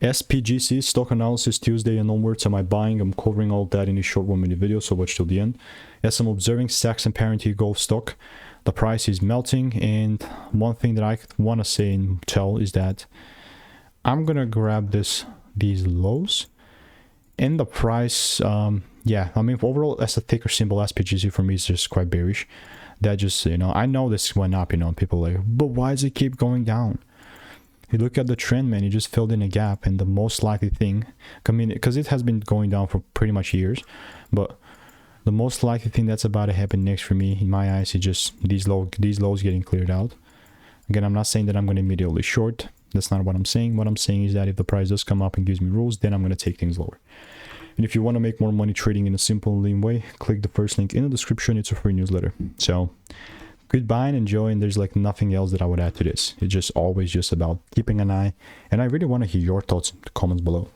SPGC stock analysis Tuesday and onwards. Am I buying? I'm covering all that in a short 1-minute video, so watch till the end. Yes, I'm observing Saks and Parente gold stock. The price is melting, and one thing that I want to say and tell is that I'm gonna grab these lows, and the price. Yeah, I mean overall as a thicker symbol, SPGC for me is just quite bearish. That just, you know, I know this went up, you know, people are like, but why does it keep going down? You look at the trend, man, it just filled in a gap, and the most likely thing, I mean, because it has been going down for pretty much years, but the most likely thing that's about to happen next for me, in my eyes, is just these lows getting cleared out. Again, I'm not saying that I'm going to immediately short. That's not what I'm saying. What I'm saying is that if the price does come up and gives me rules, then I'm going to take things lower. And if you want to make more money trading in a simple and lean way, click the first link in the description. It's a free newsletter. So goodbye and enjoy, and there's like nothing else that I would add to this. It's just always just about keeping an eye, and I really want to hear your thoughts in the comments below.